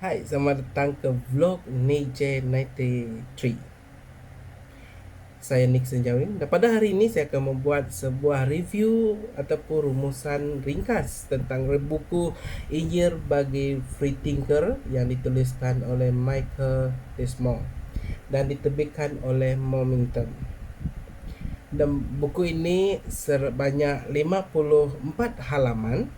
Hai, selamat datang ke vlog Nij93. Saya Nick Senjawin dan pada hari ini saya akan membuat sebuah review ataupun rumusan ringkas tentang buku Injil bagi Free Thinker yang dituliskan oleh Michael Desmond dan diterbitkan oleh Momentum. Dan buku ini sebanyak 54 halaman.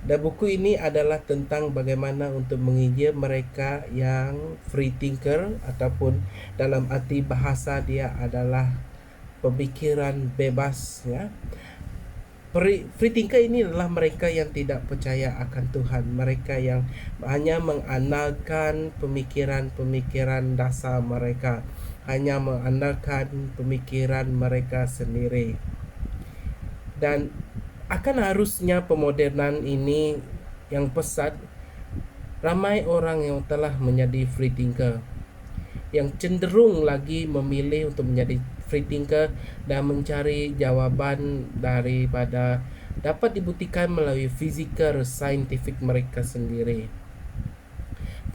Dan buku ini adalah tentang bagaimana untuk menginjil mereka yang free thinker, ataupun dalam arti bahasa dia adalah pemikiran bebas, ya. Free thinker ini adalah mereka yang tidak percaya akan Tuhan, mereka yang hanya mengandalkan pemikiran-pemikiran dasar mereka, hanya mengandalkan pemikiran mereka sendiri. Dan akan harusnya pemodernan ini yang pesat, ramai orang yang telah menjadi free thinker, yang cenderung lagi memilih untuk menjadi free thinker dan mencari jawaban daripada dapat dibuktikan melalui physical scientific mereka sendiri.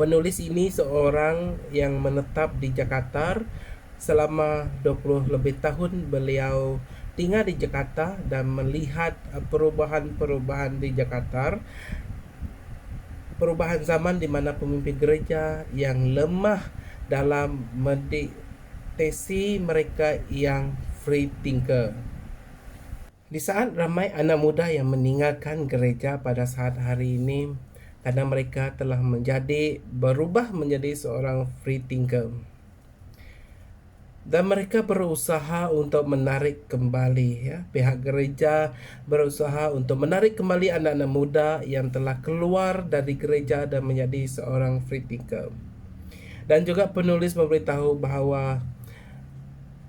Penulis ini seorang yang menetap di Jakarta selama 20 lebih tahun. Beliau tinggal di Jakarta dan melihat perubahan-perubahan di Jakarta, perubahan zaman di mana pemimpin gereja yang lemah dalam mendeteksi mereka yang free thinker. Di saat ramai anak muda yang meninggalkan gereja pada saat hari ini karena mereka telah berubah menjadi seorang free thinker, dan mereka berusaha untuk menarik kembali, ya, pihak gereja berusaha untuk menarik kembali anak-anak muda yang telah keluar dari gereja dan menjadi seorang free thinker. Dan juga penulis memberitahu bahwa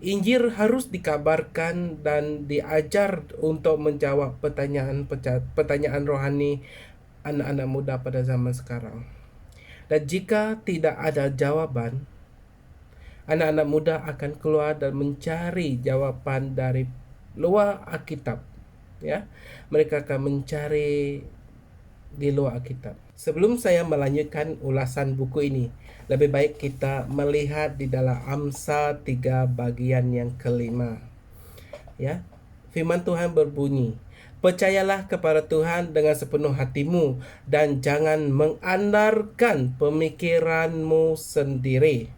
Injil harus dikabarkan dan diajar untuk menjawab pertanyaan rohani anak-anak muda pada zaman sekarang. Dan jika tidak ada jawaban, anak-anak muda akan keluar dan mencari jawaban dari luar Alkitab, ya. Mereka akan mencari di luar Alkitab. Sebelum saya melanjutkan ulasan buku ini, lebih baik kita melihat di dalam Amsal 3 bagian yang kelima, ya. Firman Tuhan berbunyi, "Percayalah kepada Tuhan dengan sepenuh hatimu dan jangan mengandalkan pemikiranmu sendiri."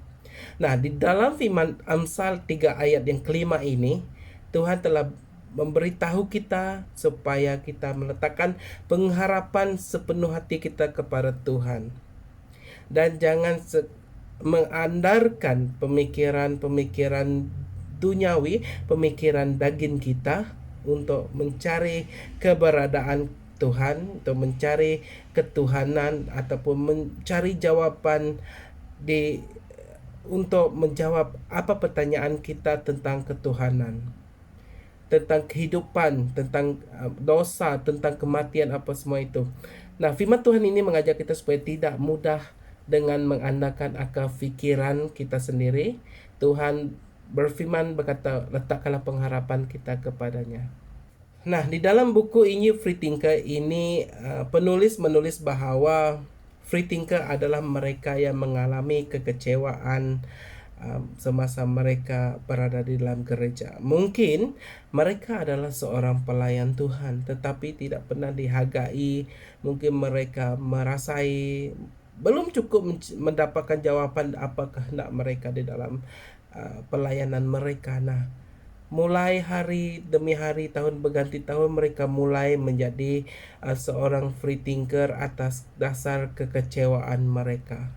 Nah, di dalam firman Amsal 3 ayat yang kelima ini, Tuhan telah memberitahu kita supaya kita meletakkan pengharapan sepenuh hati kita kepada Tuhan. Dan jangan mengandalkan pemikiran-pemikiran duniawi, pemikiran daging kita untuk mencari keberadaan Tuhan, untuk mencari ketuhanan ataupun mencari jawaban untuk menjawab apa pertanyaan kita tentang ketuhanan, tentang kehidupan, tentang dosa, tentang kematian, apa semua itu. Nah, firman Tuhan ini mengajak kita supaya tidak mudah dengan mengandalkan akal fikiran kita sendiri. Tuhan berfirman berkata, letakkanlah pengharapan kita kepadanya. Nah, di dalam buku Injil Free Thinker ini, penulis menulis bahwa free thinker adalah mereka yang mengalami kekecewaan semasa mereka berada di dalam gereja. Mungkin mereka adalah seorang pelayan Tuhan tetapi tidak pernah dihargai. Mungkin mereka merasai belum cukup mendapatkan jawaban apa kehendak mereka di dalam pelayanan mereka. Nah, mulai hari demi hari, tahun berganti tahun, mereka mulai menjadi seorang free thinker atas dasar kekecewaan mereka.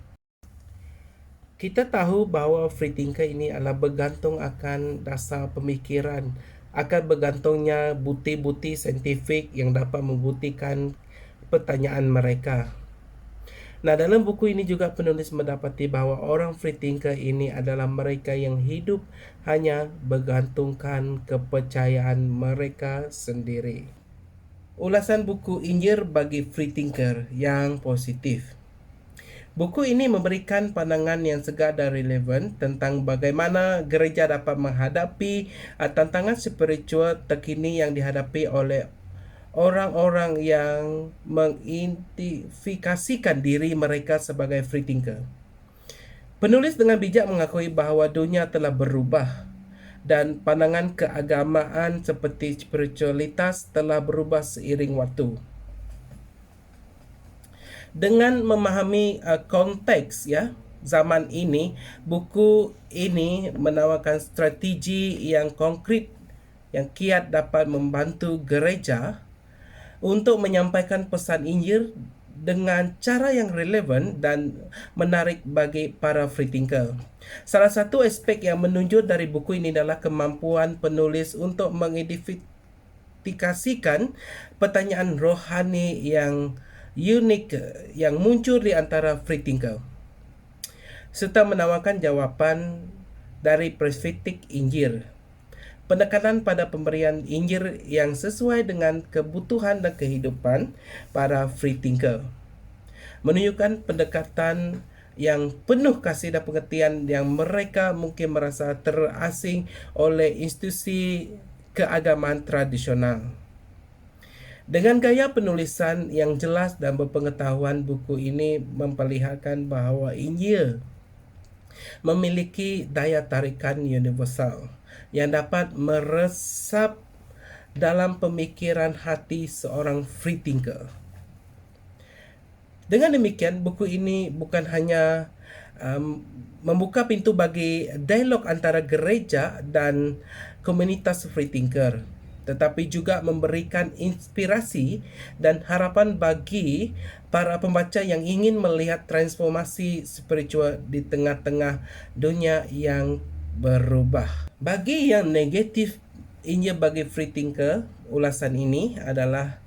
Kita tahu bahwa free thinker ini adalah bergantung akan dasar pemikiran, akan bergantungnya bukti-bukti saintifik yang dapat membuktikan pertanyaan mereka. Nah, dalam buku ini juga penulis mendapati bahwa orang free thinker ini adalah mereka yang hidup hanya bergantungkan kepercayaan mereka sendiri. Ulasan buku Injil bagi Free Thinker yang positif. Buku ini memberikan pandangan yang segar dan relevan tentang bagaimana gereja dapat menghadapi tantangan spiritual terkini yang dihadapi oleh orang-orang yang mengidentifikasikan diri mereka sebagai free thinker. Penulis dengan bijak mengakui bahawa dunia telah berubah dan pandangan keagamaan seperti spiritualitas telah berubah seiring waktu. Dengan memahami konteks zaman ini, buku ini menawarkan strategi yang konkret yang kiat dapat membantu gereja untuk menyampaikan pesan Injil dengan cara yang relevan dan menarik bagi para free thinker. Salah satu aspek yang menonjol dari buku ini adalah kemampuan penulis untuk mengidentifikasikan pertanyaan rohani yang unik yang muncul di antara free thinker, serta menawarkan jawapan dari perspektif Injil. Penekanan pada pemberian Injil yang sesuai dengan kebutuhan dan kehidupan para free thinker menunjukkan pendekatan yang penuh kasih dan pengertian yang mereka mungkin merasa terasing oleh institusi keagamaan tradisional. Dengan gaya penulisan yang jelas dan berpengetahuan, buku ini memperlihatkan bahawa Injil memiliki daya tarikan universal yang dapat meresap dalam pemikiran hati seorang free thinker. Dengan demikian, buku ini bukan hanya membuka pintu bagi dialog antara gereja dan komunitas free thinker, tetapi juga memberikan inspirasi dan harapan bagi para pembaca yang ingin melihat transformasi spiritual di tengah-tengah dunia yang berubah. Bagi yang negatif Injil bagi free thinker, ulasan ini adalah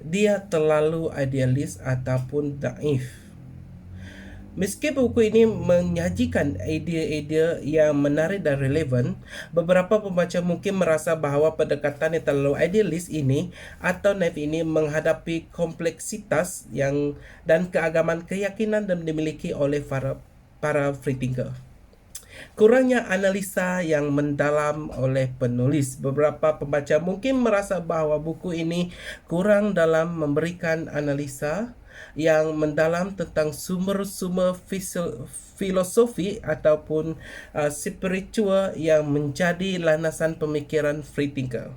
dia terlalu idealis ataupun naif. Meski buku ini menyajikan idea-idea yang menarik dan relevan, beberapa pembaca mungkin merasa bahawa pendekatan yang terlalu idealis ini atau naif ini menghadapi kompleksitas dan keagamaan keyakinan yang dimiliki oleh para free thinker. Kurangnya analisa yang mendalam oleh penulis. Beberapa pembaca mungkin merasa bahawa buku ini kurang dalam memberikan analisa yang mendalam tentang sumber-sumber filosofi ataupun spiritual yang menjadi landasan pemikiran free thinker.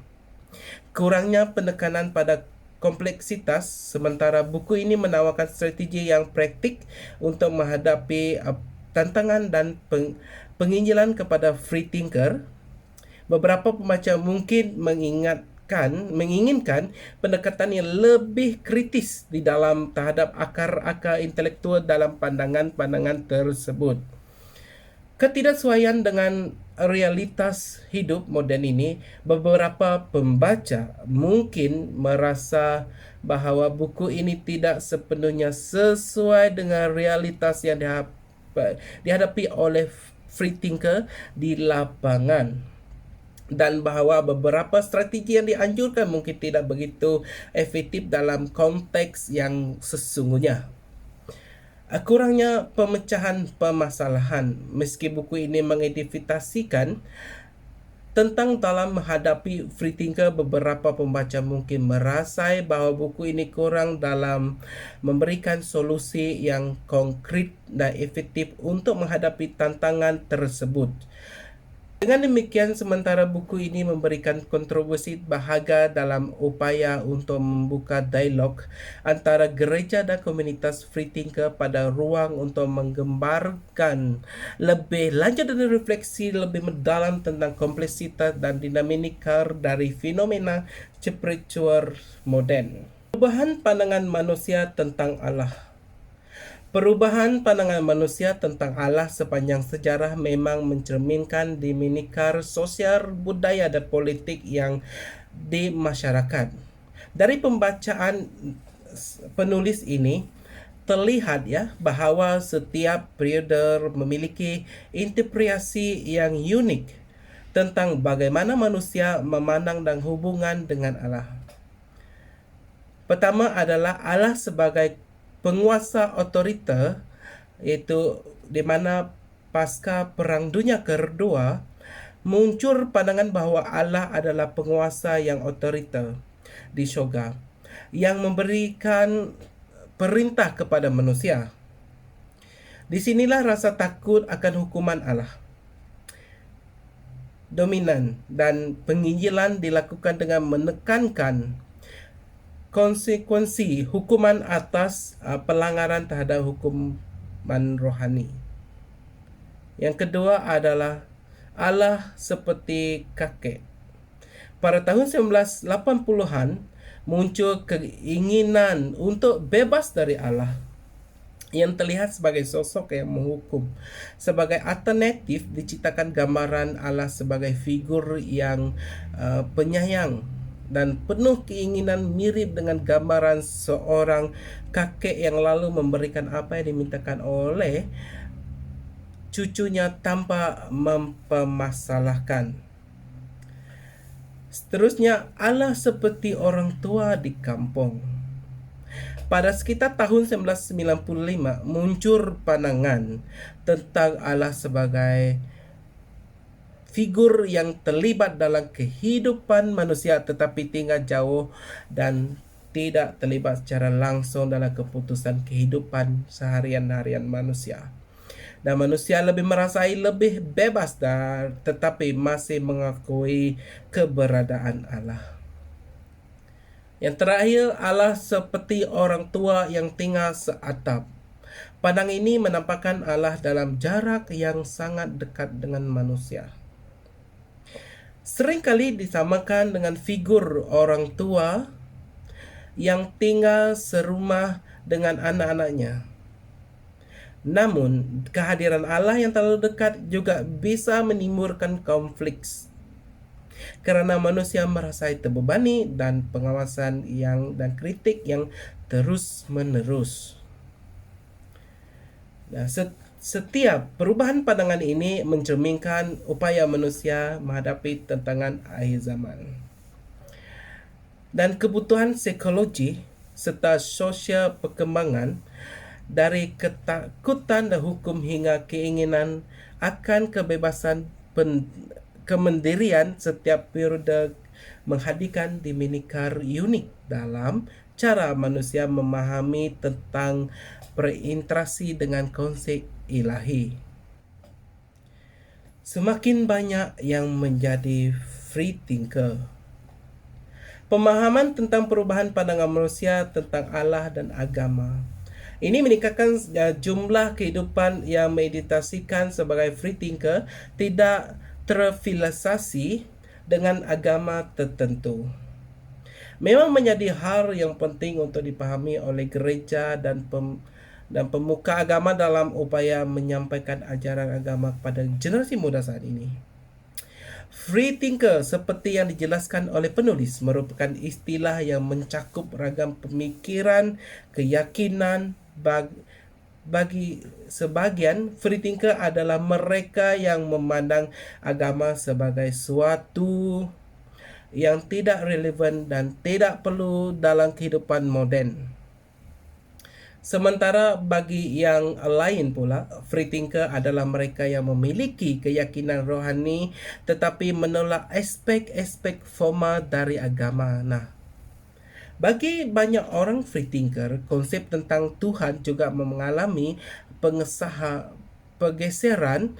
Kurangnya penekanan pada kompleksitas, sementara buku ini menawarkan strategi yang praktik untuk menghadapi tantangan dan penginjilan kepada free thinker. Beberapa pembaca mungkin menginginkan pendekatan yang lebih kritis di dalam terhadap akar-akar intelektual dalam pandangan-pandangan tersebut. Ketidaksesuaian dengan realitas hidup moden ini, beberapa pembaca mungkin merasa bahawa buku ini tidak sepenuhnya sesuai dengan realitas yang dihadapi oleh free thinker di lapangan, dan bahawa beberapa strategi yang dianjurkan mungkin tidak begitu efektif dalam konteks yang sesungguhnya. Kurangnya pemecahan permasalahan. Meski buku ini mengidentifikasikan tentang dalam menghadapi free thinker, beberapa pembaca mungkin merasa bahawa buku ini kurang dalam memberikan solusi yang konkret dan efektif untuk menghadapi tantangan tersebut. Dengan demikian, sementara buku ini memberikan kontribusi berharga dalam upaya untuk membuka dialog antara gereja dan komunitas free thinker pada ruang untuk menggambarkan lebih lanjut dan refleksi lebih mendalam tentang kompleksitas dan dinamika dari fenomena spiritual moden. Perubahan pandangan manusia tentang Allah. Perubahan pandangan manusia tentang Allah sepanjang sejarah memang mencerminkan dinamika sosial, budaya dan politik yang di masyarakat. Dari pembacaan penulis ini terlihat bahawa setiap periode memiliki interpretasi yang unik tentang bagaimana manusia memandang dan hubungan dengan Allah. Pertama adalah Allah sebagai penguasa otoriter, iaitu di mana pasca Perang Dunia Kedua muncul pandangan bahawa Allah adalah penguasa yang otoriter. di syurga yang memberikan perintah kepada manusia. Disinilah rasa takut akan hukuman Allah dominan dan penginjilan dilakukan dengan menekankan konsekuensi hukuman atas pelanggaran terhadap hukuman rohani. Yang kedua adalah Allah seperti kakek. Pada tahun 1980-an muncul keinginan untuk bebas dari Allah yang terlihat sebagai sosok yang menghukum. Sebagai alternatif diciptakan gambaran Allah sebagai figur yang penyayang dan penuh keinginan mirip dengan gambaran seorang kakek yang lalu memberikan apa yang dimintakan oleh cucunya tanpa mempermasalahkan. Seterusnya, Allah seperti orang tua di kampung. Pada sekitar tahun 1995 muncul pandangan tentang Allah sebagai figur yang terlibat dalam kehidupan manusia tetapi tinggal jauh dan tidak terlibat secara langsung dalam keputusan kehidupan seharian-harian manusia. Dan manusia lebih merasai lebih bebas tetapi masih mengakui keberadaan Allah. Yang terakhir, Allah seperti orang tua yang tinggal seatap. Pandangan ini menampakkan Allah dalam jarak yang sangat dekat dengan manusia. Seringkali disamakan dengan figur orang tua yang tinggal serumah dengan anak-anaknya. Namun, kehadiran Allah yang terlalu dekat juga bisa menimbulkan konflik karena manusia merasa terbebani dan pengawasan dan kritik yang terus-menerus. Nah, setiap perubahan pandangan ini mencerminkan upaya manusia menghadapi tantangan akhir zaman. Dan kebutuhan psikologi serta sosial perkembangan dari ketakutan dan hukum hingga keinginan akan kebebasan kemandirian setiap periode menghadirkan dinamika unik dalam cara manusia memahami tentang berinteraksi dengan konsep ilahi. Semakin banyak yang menjadi free thinker. Pemahaman tentang perubahan pandangan manusia tentang Allah dan agama. Ini meningkatkan jumlah kehidupan yang meditasikan sebagai free thinker tidak terfilosofi dengan agama tertentu. Memang menjadi hal yang penting untuk dipahami oleh gereja dan pemuka agama dalam upaya menyampaikan ajaran agama kepada generasi muda saat ini. Free thinker seperti yang dijelaskan oleh penulis merupakan istilah yang mencakup ragam pemikiran, keyakinan. Bagi sebagian, free thinker adalah mereka yang memandang agama sebagai suatu yang tidak relevan dan tidak perlu dalam kehidupan moden. Sementara bagi yang lain pula, free thinker adalah mereka yang memiliki keyakinan rohani tetapi menolak aspek-aspek formal dari agama. Bagi banyak orang free thinker, konsep tentang Tuhan juga mengalami pergeseran.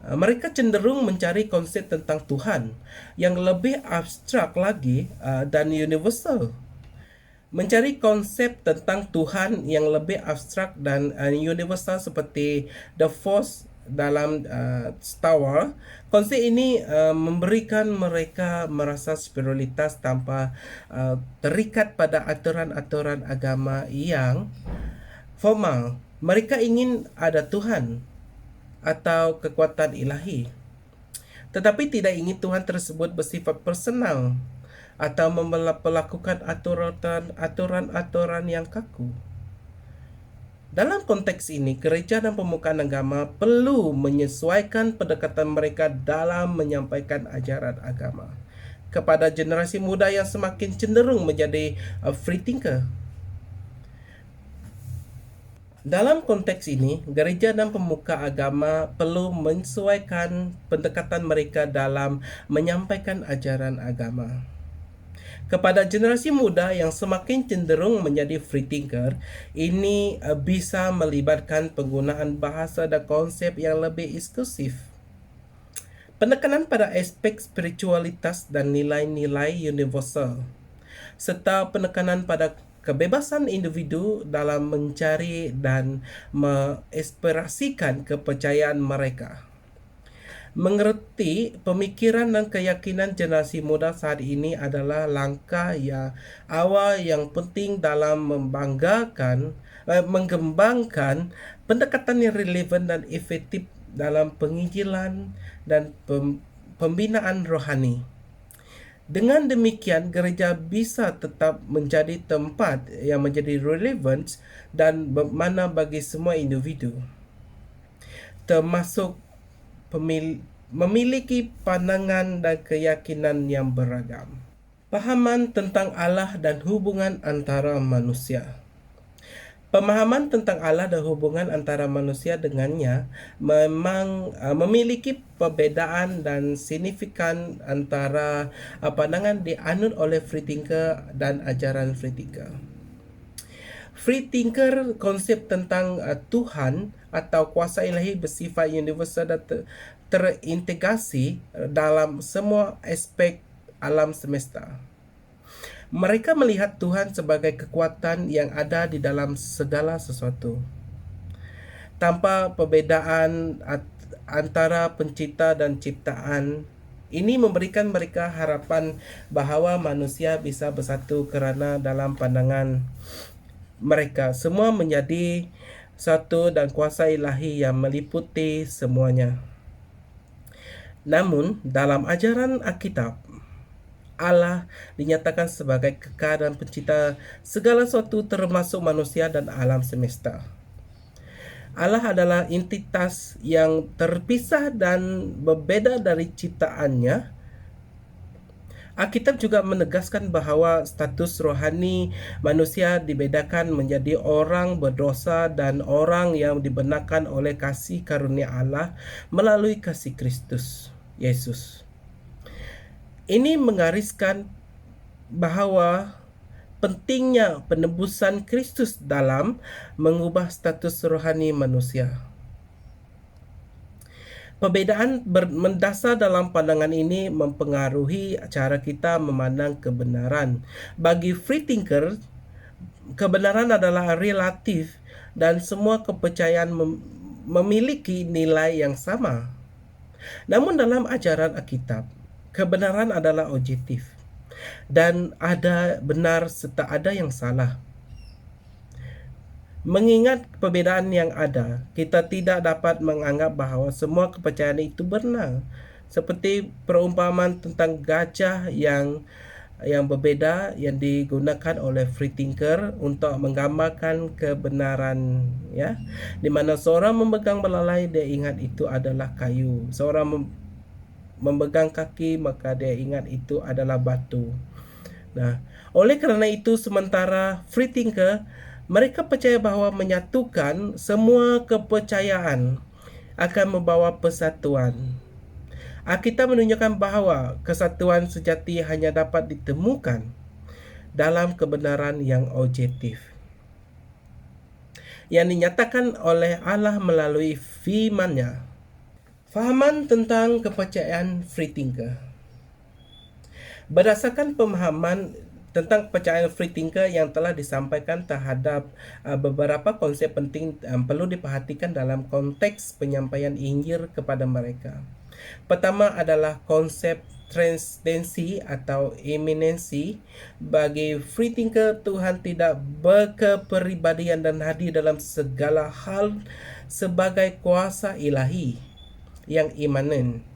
Mereka cenderung mencari konsep tentang Tuhan yang lebih abstrak lagi dan universal. Mencari konsep tentang Tuhan yang lebih abstrak dan universal seperti The Force dalam Star Wars. Konsep ini memberikan mereka merasa spiritualitas tanpa terikat pada aturan-aturan agama yang formal. Mereka ingin ada Tuhan atau kekuatan ilahi, tetapi tidak ingin Tuhan tersebut bersifat personal atau melakukan aturan-aturan yang kaku. Dalam konteks ini, gereja dan pemuka agama perlu menyesuaikan pendekatan mereka dalam menyampaikan ajaran agama kepada generasi muda yang semakin cenderung menjadi free thinker. Dalam konteks ini, gereja dan pemuka agama perlu menyesuaikan pendekatan mereka dalam menyampaikan ajaran agama Kepada generasi muda yang semakin cenderung menjadi free thinker, ini bisa melibatkan penggunaan bahasa dan konsep yang lebih eksklusif. Penekanan pada aspek spiritualitas dan nilai-nilai universal, serta penekanan pada kebebasan individu dalam mencari dan mengekspresikan kepercayaan mereka. Mengerti pemikiran dan keyakinan generasi muda saat ini adalah langkah yang awal yang penting dalam mengembangkan pendekatan yang relevan dan efektif dalam penginjilan dan pembinaan rohani. Dengan demikian, gereja bisa tetap menjadi tempat yang menjadi relevan dan bermakna bagi semua individu, termasuk memiliki pandangan dan keyakinan yang beragam. Pahaman tentang Allah dan hubungan antara manusia. Pemahaman tentang Allah dan hubungan antara manusia dengannya memang memiliki perbedaan dan signifikan antara pandangan dianut oleh free thinker dan ajaran free thinker. Free thinker konsep tentang Tuhan atau kuasa ilahi bersifat universal dan terintegrasi dalam semua aspek alam semesta. Mereka melihat Tuhan sebagai kekuatan yang ada di dalam segala sesuatu, tanpa perbedaan antara pencipta dan ciptaan. Ini memberikan mereka harapan bahwa manusia bisa bersatu kerana dalam pandangan mereka semua menjadi satu dan kuasa ilahi yang meliputi semuanya. Namun, dalam ajaran Alkitab, Allah dinyatakan sebagai kekal dan pencipta segala sesuatu termasuk manusia dan alam semesta. Allah adalah entitas yang terpisah dan berbeda dari ciptaannya. Alkitab juga menegaskan bahawa status rohani manusia dibedakan menjadi orang berdosa dan orang yang dibenarkan oleh kasih karunia Allah melalui kasih Kristus Yesus. Ini menggariskan bahawa pentingnya penebusan Kristus dalam mengubah status rohani manusia. Perbedaan mendasar dalam pandangan ini mempengaruhi cara kita memandang kebenaran. Bagi free thinker, kebenaran adalah relatif dan semua kepercayaan memiliki nilai yang sama. Namun dalam ajaran Alkitab, kebenaran adalah objektif dan ada benar serta ada yang salah. Mengingat perbedaan yang ada, kita tidak dapat menganggap bahawa semua kepercayaan itu benar. Seperti perumpamaan tentang gajah yang berbeza yang digunakan oleh free thinker untuk menggambarkan kebenaran, ya. Di mana seorang memegang belalai, dia ingat itu adalah kayu. Seorang memegang kaki, maka dia ingat itu adalah batu. Nah, oleh kerana itu, sementara free thinker mereka percaya bahawa menyatukan semua kepercayaan akan membawa persatuan. Alkitab menunjukkan bahawa kesatuan sejati hanya dapat ditemukan dalam kebenaran yang objektif, yang dinyatakan oleh Allah melalui firman-Nya. Fahaman tentang kepercayaan free thinker. Berdasarkan pemahaman tentang kepercayaan free thinker yang telah disampaikan terhadap beberapa konsep penting perlu diperhatikan dalam konteks penyampaian Injil kepada mereka. Pertama adalah konsep transcendensi atau iminensi. Bagi free thinker, Tuhan tidak berkepribadian dan hadir dalam segala hal sebagai kuasa ilahi yang imanen.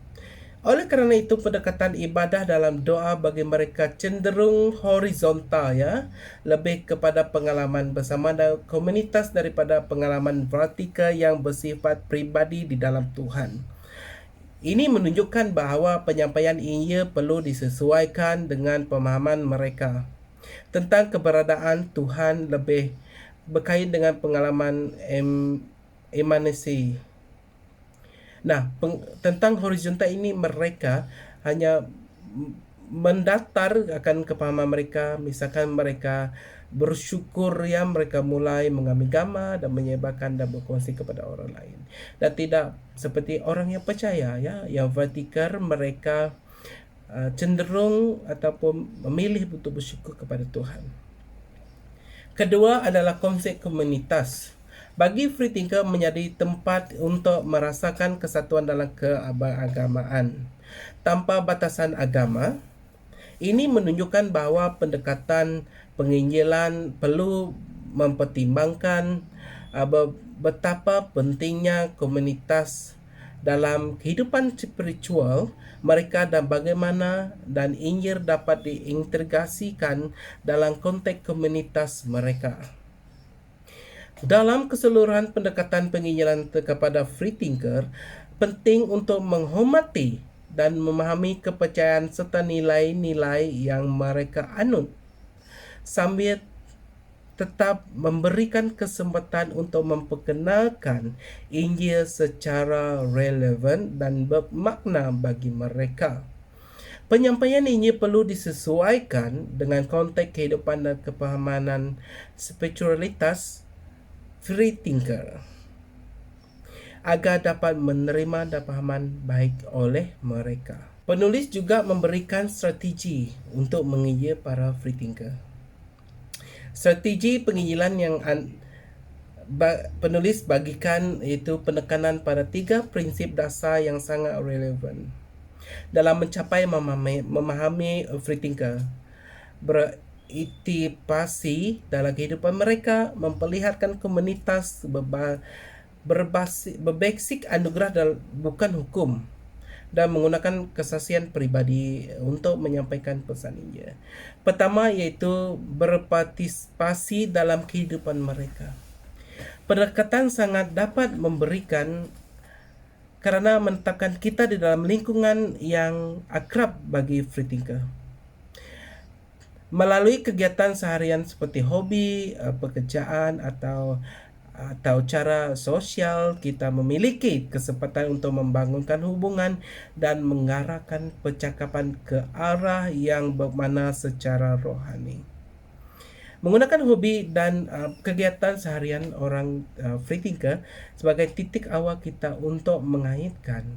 Oleh kerana itu, pendekatan ibadah dalam doa bagi mereka cenderung horizontal, ya, lebih kepada pengalaman bersama dan komunitas daripada pengalaman vertikal yang bersifat pribadi di dalam Tuhan. Ini menunjukkan bahawa penyampaian Injil perlu disesuaikan dengan pemahaman mereka tentang keberadaan Tuhan lebih berkait dengan pengalaman imanensi. Nah, tentang horizontal ini mereka hanya mendatar akan kepahaman mereka. Misalkan mereka bersyukur, ya, mereka mulai mengambil gambar dan menyebarkan dan berkongsi kepada orang lain, dan tidak seperti orang yang percaya, ya, yang vertikal. Mereka cenderung ataupun memilih untuk bersyukur kepada Tuhan. Kedua adalah konsep komunitas. Bagi free thinker menjadi tempat untuk merasakan kesatuan dalam keagamaan tanpa batasan agama. Ini menunjukkan bahawa pendekatan penginjilan perlu mempertimbangkan betapa pentingnya komunitas dalam kehidupan spiritual mereka dan bagaimana dan Injil dapat diintegrasikan dalam konteks komunitas mereka. Dalam keseluruhan pendekatan penginjilan kepada free thinker penting untuk menghormati dan memahami kepercayaan serta nilai-nilai yang mereka anut, sambil tetap memberikan kesempatan untuk memperkenalkan Injil secara relevan dan bermakna bagi mereka. Penyampaian Injil perlu disesuaikan dengan konteks kehidupan dan kepahaman spiritualitas free thinker agar dapat menerima dan pahaman baik oleh mereka. Penulis juga memberikan strategi untuk menginjil para free thinker. Strategi penginjilan yang penulis bagikan iaitu penekanan pada 3 prinsip dasar yang sangat relevan dalam mencapai memahami free thinker. Beritipasi dalam kehidupan mereka, memperlihatkan komunitas berbasis anugerah dan bukan hukum, dan menggunakan kesaksian pribadi untuk menyampaikan pesan Injil. Pertama iaitu berpartisipasi dalam kehidupan mereka. Pendekatan sangat dapat memberikan kerana menetapkan kita di dalam lingkungan yang akrab bagi free thinker. Melalui kegiatan seharian seperti hobi, pekerjaan atau cara sosial, kita memiliki kesempatan untuk membangunkan hubungan dan mengarahkan percakapan ke arah yang bermakna secara rohani. Menggunakan hobi dan kegiatan seharian orang free thinker sebagai titik awal kita untuk mengaitkan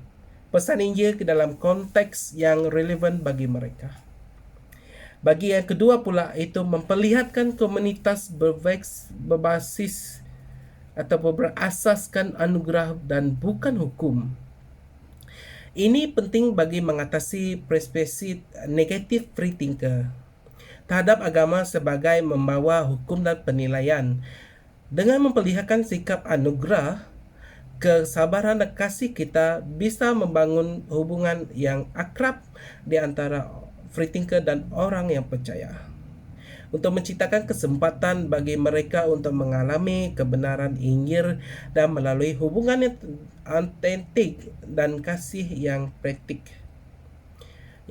pesan Injil ke dalam konteks yang relevan bagi mereka. Bagi yang kedua pula, itu memperlihatkan komunitas berbasis atau berasaskan anugerah dan bukan hukum. Ini penting bagi mengatasi perspektif negatif free thinker terhadap agama sebagai membawa hukum dan penilaian. Dengan memperlihatkan sikap anugerah, kesabaran dan kasih, kita bisa membangun hubungan yang akrab di antara free thinker dan orang yang percaya, untuk menciptakan kesempatan bagi mereka untuk mengalami kebenaran Injil dan melalui hubungan yang autentik dan kasih yang praktik.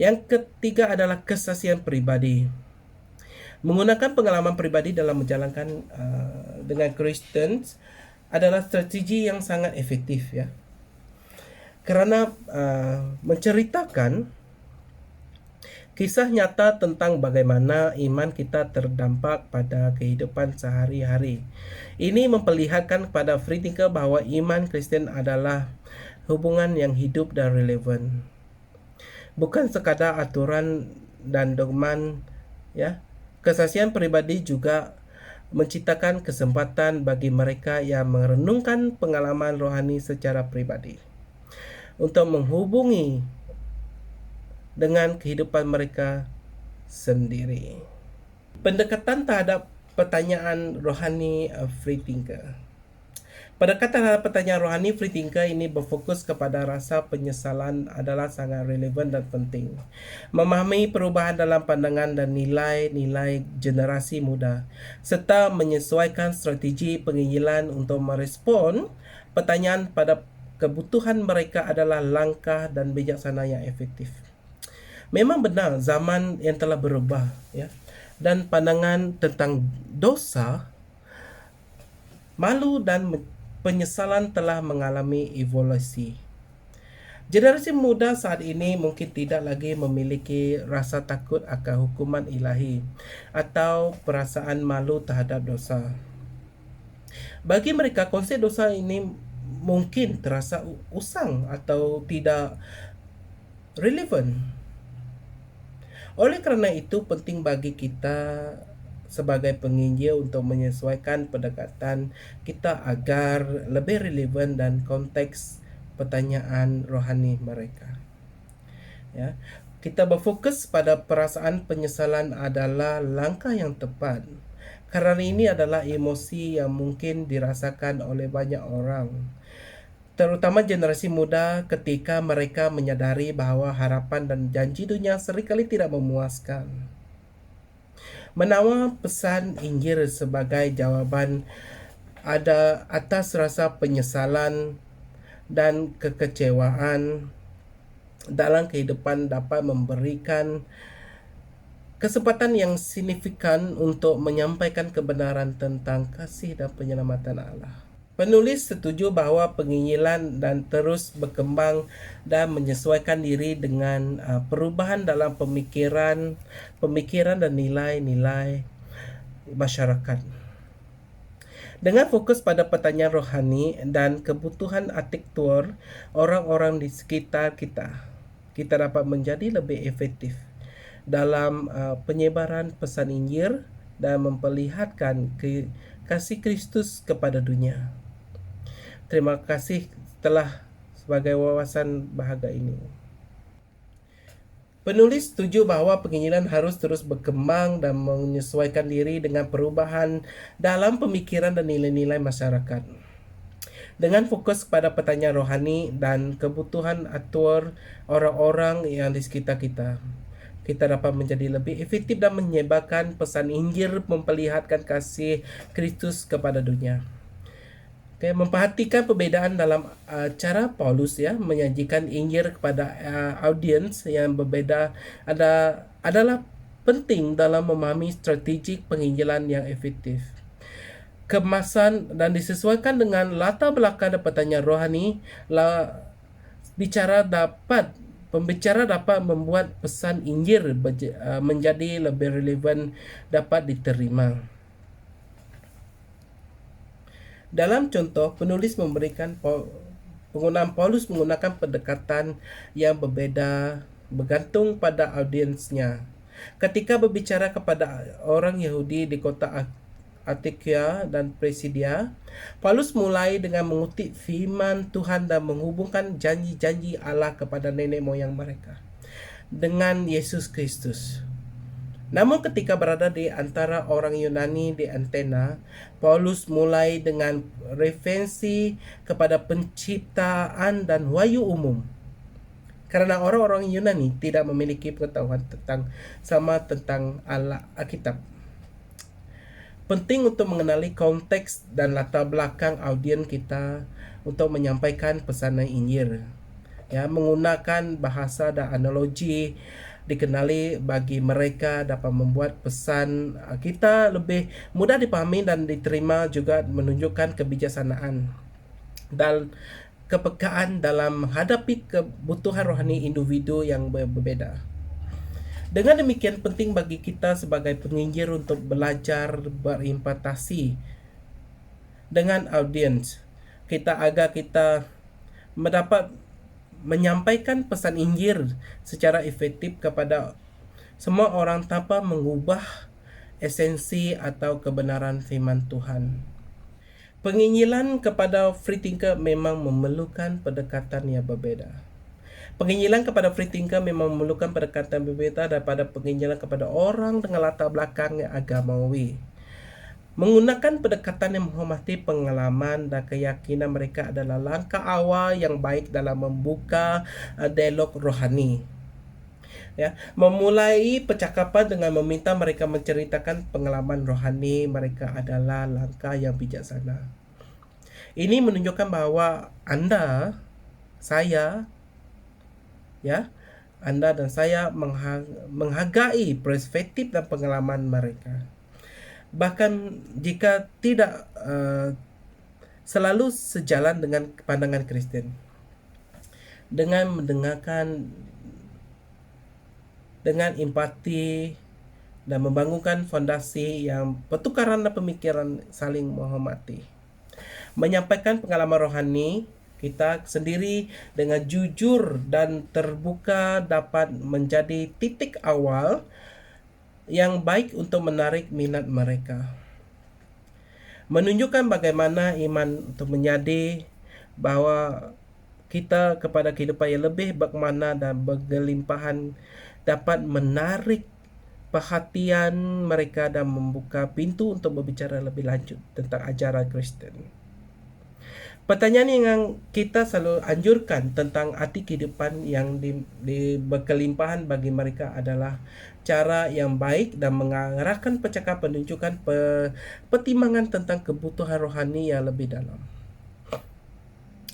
Yang ketiga adalah kesaksian pribadi. Menggunakan pengalaman pribadi dalam menjalankan dengan Kristen adalah strategi yang sangat efektif, ya, kerana menceritakan kisah nyata tentang bagaimana iman kita terdampak pada kehidupan sehari-hari. Ini memperlihatkan kepada free thinker bahawa iman Kristen adalah hubungan yang hidup dan relevan, bukan sekadar aturan dan dogma, ya. Kesaksian pribadi juga menciptakan kesempatan bagi mereka yang merenungkan pengalaman rohani secara pribadi untuk menghubungi dengan kehidupan mereka sendiri. Pendekatan terhadap pertanyaan rohani free thinker. Pendekatan terhadap pertanyaan rohani free thinker ini berfokus kepada rasa penyesalan adalah sangat relevan dan penting. Memahami perubahan dalam pandangan dan nilai-nilai generasi muda, serta menyesuaikan strategi penginjilan untuk merespon pertanyaan pada kebutuhan mereka adalah langkah dan bijaksana yang efektif. Memang benar zaman yang telah berubah, ya, dan pandangan tentang dosa, malu dan penyesalan telah mengalami evolusi. Generasi muda saat ini mungkin tidak lagi memiliki rasa takut akan hukuman ilahi atau perasaan malu terhadap dosa. Bagi mereka, konsep dosa ini mungkin terasa usang atau tidak relevan. Oleh kerana itu, penting bagi kita sebagai penginjil untuk menyesuaikan pendekatan kita agar lebih relevan dan konteks pertanyaan rohani mereka. Ya, kita berfokus pada perasaan penyesalan adalah langkah yang tepat. Kerana ini adalah emosi yang mungkin dirasakan oleh banyak orang, terutama generasi muda ketika mereka menyadari bahawa harapan dan janji dunia seringkali tidak memuaskan. Menawar pesan Injil sebagai jawaban ada atas rasa penyesalan dan kekecewaan dalam kehidupan dapat memberikan kesempatan yang signifikan untuk menyampaikan kebenaran tentang kasih dan penyelamatan Allah. Penulis setuju bahawa penginjilan dan terus berkembang dan menyesuaikan diri dengan perubahan dalam pemikiran dan nilai-nilai masyarakat. Dengan fokus pada pertanyaan rohani dan kebutuhan arsitektur orang-orang di sekitar kita, kita dapat menjadi lebih efektif dalam penyebaran pesan Injil dan memperlihatkan kasih Kristus kepada dunia. Terima kasih telah sebagai wawasan bahagia ini. Penulis setuju bahawa penginjilan harus terus berkembang dan menyesuaikan diri dengan perubahan dalam pemikiran dan nilai-nilai masyarakat. Dengan fokus pada pertanyaan rohani dan kebutuhan atur orang-orang yang di sekitar kita, kita dapat menjadi lebih efektif dan menyebarkan pesan Injil memperlihatkan kasih Kristus kepada dunia. Okay, memperhatikan perbezaan dalam cara Paulus ya menyajikan Injil kepada audiens yang berbeza adalah penting dalam memahami strategi penginjilan yang efektif. Kemasan dan disesuaikan dengan latar belakang dan pertanyaan rohani, pembicara dapat membuat pesan Injil menjadi lebih relevan dapat diterima. Dalam contoh, penulis memberikan penggunaan Paulus menggunakan pendekatan yang berbeza bergantung pada audiensnya. Ketika berbicara kepada orang Yahudi di kota Antioquia dan Pisidia, Paulus mulai dengan mengutip firman Tuhan dan menghubungkan janji-janji Allah kepada nenek moyang mereka dengan Yesus Kristus. Namun ketika berada di antara orang Yunani di Athena, Paulus mulai dengan referensi kepada penciptaan dan wahyu umum. Karena orang-orang Yunani tidak memiliki pengetahuan tentang Alkitab. Penting untuk mengenali konteks dan latar belakang audiens kita untuk menyampaikan pesanan Injil. Ya, menggunakan bahasa dan analogi dikenali bagi mereka dapat membuat pesan kita lebih mudah dipahami dan diterima, juga menunjukkan kebijaksanaan dan kepekaan dalam menghadapi kebutuhan rohani individu yang berbeza. Dengan demikian, penting bagi kita sebagai penginjil untuk belajar berempati dengan audiens kita agar kita mendapat menyampaikan pesan Injil secara efektif kepada semua orang tanpa mengubah esensi atau kebenaran firman Tuhan. Penginjilan kepada free thinker memang memerlukan pendekatan yang berbeza. Penginjilan kepada free thinker memang memerlukan pendekatan berbeza daripada penginjilan kepada orang dengan latar belakang yang agamawi. Menggunakan pendekatan yang menghormati pengalaman dan keyakinan mereka adalah langkah awal yang baik dalam membuka dialog rohani. Ya, memulai percakapan dengan meminta mereka menceritakan pengalaman rohani mereka adalah langkah yang bijaksana. Ini menunjukkan bahawa Anda dan saya menghargai perspektif dan pengalaman mereka. Bahkan jika tidak selalu sejalan dengan pandangan Kristen. dengan mendengarkan dengan empati dan membangunkan fondasi yang pertukaran dan pemikiran saling menghormati. Menyampaikan pengalaman rohani kita sendiri dengan jujur dan terbuka dapat menjadi titik awal yang baik untuk menarik minat mereka. Menunjukkan bagaimana iman untuk menjadi bahwa kita kepada kehidupan yang lebih bermakna dan bergelimpahan dapat menarik perhatian mereka dan membuka pintu untuk berbicara lebih lanjut tentang ajaran Kristen. Pertanyaan yang kita selalu anjurkan tentang arti kehidupan yang di berkelimpahan bagi mereka adalah cara yang baik dan mengarahkan percakapan menunjukkan pertimbangan tentang kebutuhan rohani yang lebih dalam.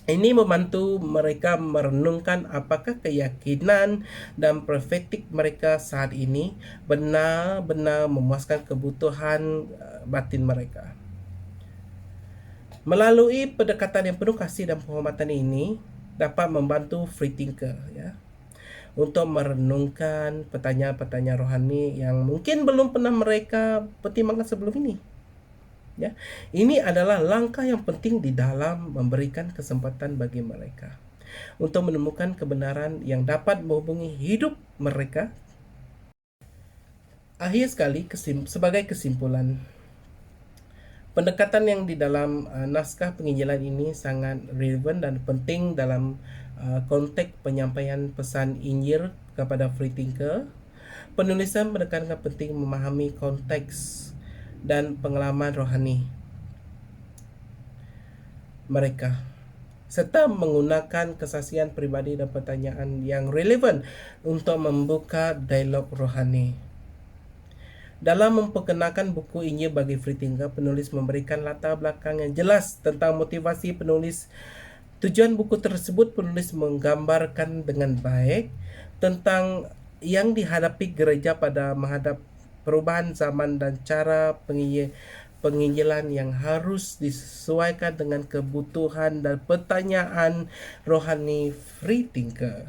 Ini membantu mereka merenungkan apakah keyakinan dan perspektif mereka saat ini benar-benar memuaskan kebutuhan batin mereka. Melalui pendekatan yang penuh kasih dan penghormatan ini dapat membantu free thinker ya untuk merenungkan pertanyaan-pertanyaan rohani yang mungkin belum pernah mereka pertimbangkan sebelum ini. Ya, ini adalah langkah yang penting di dalam memberikan kesempatan bagi mereka untuk menemukan kebenaran yang dapat menghubungi hidup mereka. Akhir sekali, sebagai kesimpulan, pendekatan yang di dalam naskah penginjilan ini sangat relevan dan penting dalam konteks penyampaian pesan Injil kepada free thinker. Penulisan menekankan penting memahami konteks dan pengalaman rohani mereka, serta menggunakan kesaksian pribadi dan pertanyaan yang relevan untuk membuka dialog rohani. Dalam memperkenalkan buku Injil bagi free thinker, penulis memberikan latar belakang yang jelas tentang motivasi penulis. Tujuan buku tersebut penulis menggambarkan dengan baik tentang yang dihadapi gereja pada menghadap perubahan zaman dan cara penginjilan yang harus disesuaikan dengan kebutuhan dan pertanyaan rohani free thinker.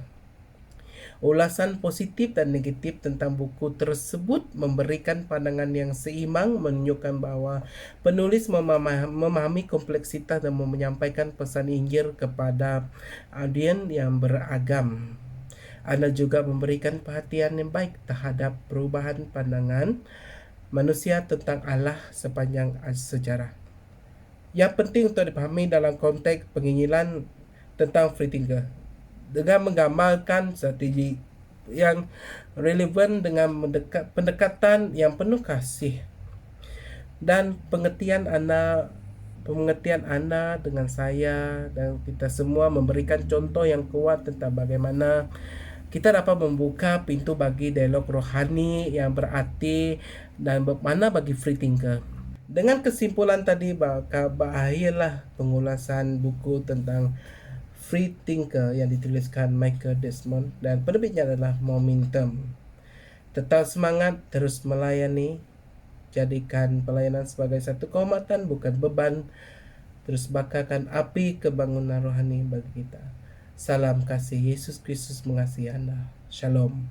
Ulasan positif dan negatif tentang buku tersebut memberikan pandangan yang seimbang, menunjukkan bahwa penulis memahami kompleksitas dan menyampaikan pesan Injil kepada audiens yang beragam. Anda juga memberikan perhatian yang baik terhadap perubahan pandangan manusia tentang Allah sepanjang sejarah. Yang penting untuk dipahami dalam konteks penginjilan tentang free thinker dengan menggambarkan strategi yang relevan dengan pendekatan yang penuh kasih dan pengertian Anda dengan saya dan kita semua memberikan contoh yang kuat tentang bagaimana kita dapat membuka pintu bagi dialog rohani yang berarti dan bermakna bagi free thinker. Dengan kesimpulan tadi, berakhirlah pengulasan buku tentang free thinker yang dituliskan Michael Desmond dan penerbitnya adalah Momentum. Tetap semangat, terus melayani, jadikan pelayanan sebagai satu kehormatan bukan beban, terus bakarkan api kebangunan rohani bagi kita. Salam kasih, Yesus Kristus mengasihi Anda. Shalom.